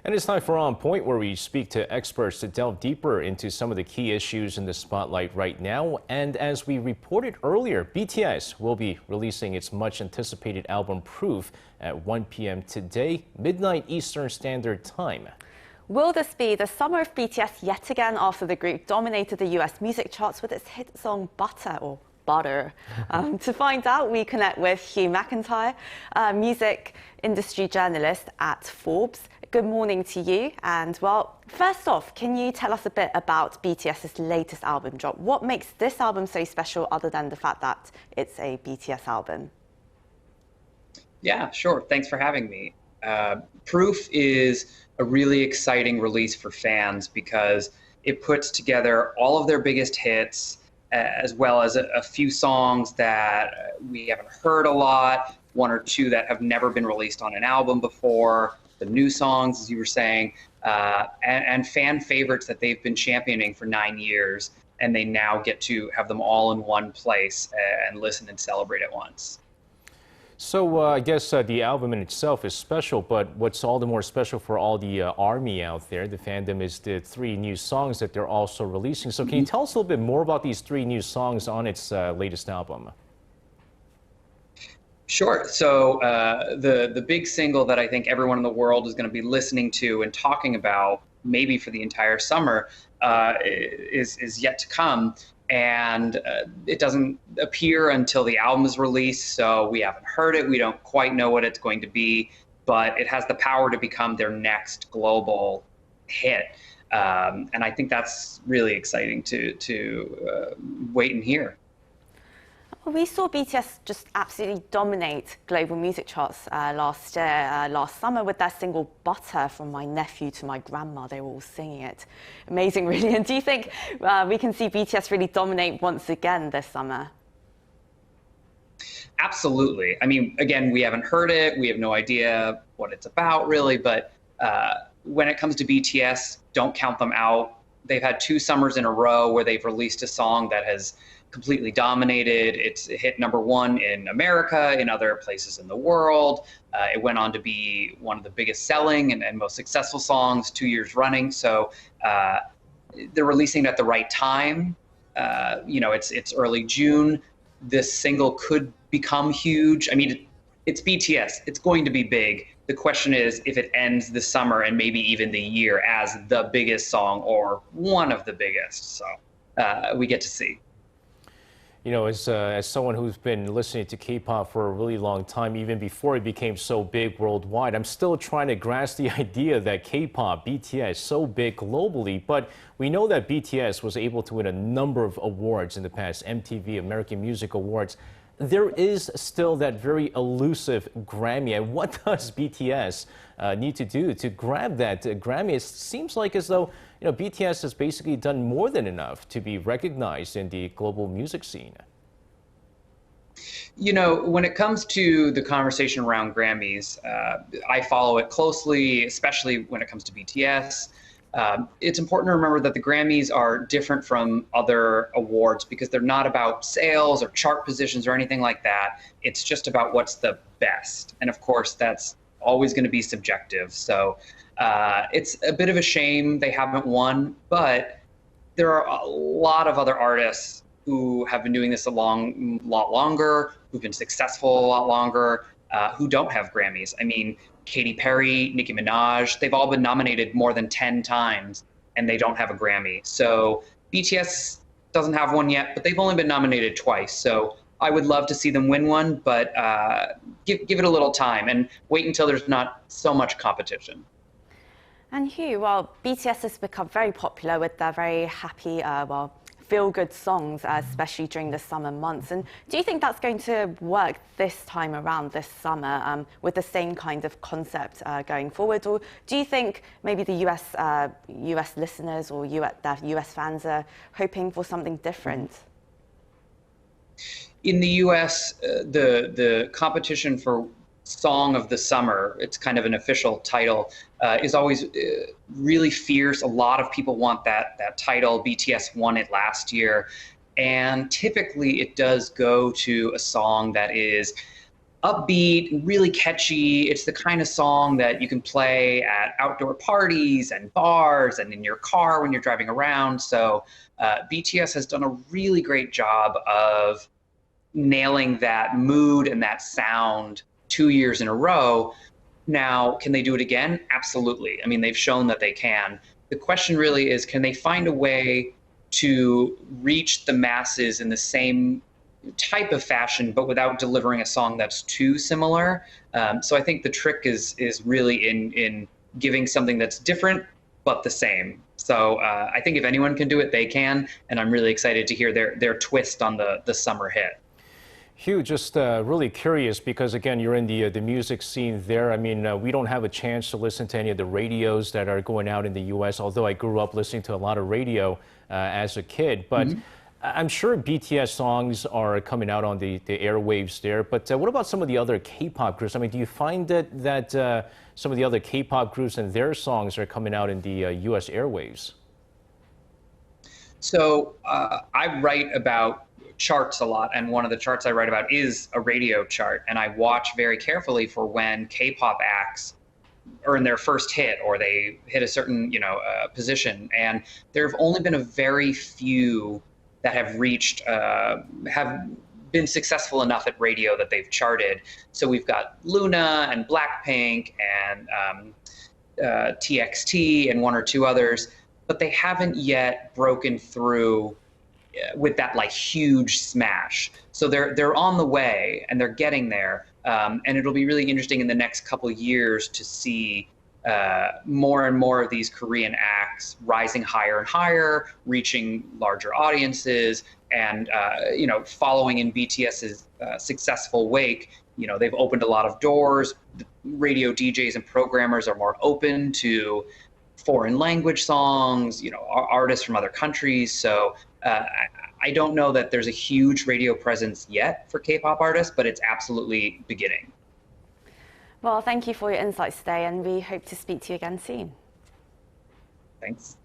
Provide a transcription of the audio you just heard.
And it's time for On Point, where we speak to experts to delve deeper into some of the key issues in the spotlight right now. And as we reported earlier, BTS will be releasing its much anticipated album Proof at 1 p.m. today, midnight Eastern Standard Time. Will this be the summer of BTS yet again after the group dominated the US music charts with its hit song Butter? To find out, we connect with Hugh McIntyre, music industry journalist at Forbes. Good morning to you. And well, first off, can you tell us a bit about BTS's latest album drop? What makes this album so special other than the fact that it's a BTS album? Yeah, sure. Thanks for having me. Proof is a really exciting release for fans because it puts together all of their biggest hits, as well as a few songs that we haven't heard a lot, one or two that have never been released on an album before, the new songs, as you were saying, and fan favorites that they've been championing for 9 years, and they now get to have them all in one place and listen and celebrate at once. So I guess the album in itself is special, but what's all the more special for all the ARMY out there, the fandom, is the 3 new songs that they're also releasing. So can you tell us a little bit more about these 3 new songs on its latest album? Sure. So the big single that I think everyone in the world is going to be listening to and talking about, maybe for the entire summer, is yet to come. And it doesn't appear until the album is released, so we haven't heard it. We don't quite know what it's going to be, but it has the power to become their next global hit. And I think that's really exciting to wait and hear. We saw BTS just absolutely dominate global music charts last summer with their single Butter. From my nephew to my grandma, they were all singing it. Amazing, really. And do you think we can see BTS really dominate once again this summer? Absolutely. I mean, again, we haven't heard it. We have no idea what it's about, really. But when it comes to BTS, don't count them out. They've had 2 summers in a row where they've released a song that has completely dominated. It's hit #1 in America, in other places in the world. It went on to be one of the biggest selling and most successful songs 2 years running. So they're releasing it at the right time. It's early June. This single could become huge. I mean, it's BTS. It's going to be big. The question is if it ends the summer and maybe even the year as the biggest song or one of the biggest. So we get to see. You know, as someone who's been listening to K-pop for a really long time, even before it became so big worldwide, I'm still trying to grasp the idea that K-pop, BTS, is so big globally. But we know that BTS was able to win a number of awards in the past, MTV, American Music Awards. There is still that very elusive Grammy. And what does BTS need to do to grab that Grammy? It seems like as though BTS has basically done more than enough to be recognized in the global music scene. You know, when it comes to the conversation around Grammys, I follow it closely, especially when it comes to BTS. It's important to remember that the Grammys are different from other awards because they're not about sales or chart positions or anything like that. It's just about what's the best. And of course, that's always going to be subjective. So it's a bit of a shame they haven't won, but there are a lot of other artists who have been doing this a lot longer, who've been successful a lot longer, who don't have Grammys. I mean, Katy Perry, Nicki Minaj, they've all been nominated more than 10 times and they don't have a Grammy. So BTS doesn't have one yet, but they've only been nominated twice. So I would love to see them win one, but give it a little time and wait until there's not so much competition. And Hugh, well, BTS has become very popular with their very happy, feel-good songs, especially during the summer months. And do you think that's going to work this time around, this summer, with the same kind of concept going forward? Or do you think maybe the US listeners or the US fans are hoping for something different? In the US, the competition for Song of the Summer, it's kind of an official title, is always really fierce. A lot of people want that title. BTS won it last year. And typically it does go to a song that is upbeat, really catchy. It's the kind of song that you can play at outdoor parties and bars and in your car when you're driving around. So BTS has done a really great job of nailing that mood and that sound 2 years in a row. Now, can they do it again? Absolutely. I mean, they've shown that they can. The question really is, can they find a way to reach the masses in the same type of fashion, but without delivering a song that's too similar? So I think the trick is really in giving something that's different but the same. So I think if anyone can do it, they can, and I'm really excited to hear their twist on the summer hit. Hugh, just really curious because, again, you're in the music scene there. I mean, we don't have a chance to listen to any of the radios that are going out in the U.S., although I grew up listening to a lot of radio as a kid. But I'm sure BTS songs are coming out on the airwaves there. But what about some of the other K-pop groups? I mean, do you find that some of the other K-pop groups and their songs are coming out in the U.S. airwaves? So I write about charts a lot, and one of the charts I write about is a radio chart, and I watch very carefully for when K-pop acts earn their first hit or they hit a certain position, and there have only been a very few that have reached have been successful enough at radio that they've charted. So we've got Luna and Blackpink and TXT and one or two others, but they haven't yet broken through with that like huge smash. So they're on the way and they're getting there. And it'll be really interesting in the next couple of years to see more and more of these Korean acts rising higher and higher, reaching larger audiences, and following in BTS's successful wake. They've opened a lot of doors. Radio DJs and programmers are more open to foreign language songs, artists from other countries. So I don't know that there's a huge radio presence yet for K-pop artists, but it's absolutely beginning. Well, thank you for your insights today, and we hope to speak to you again soon. Thanks.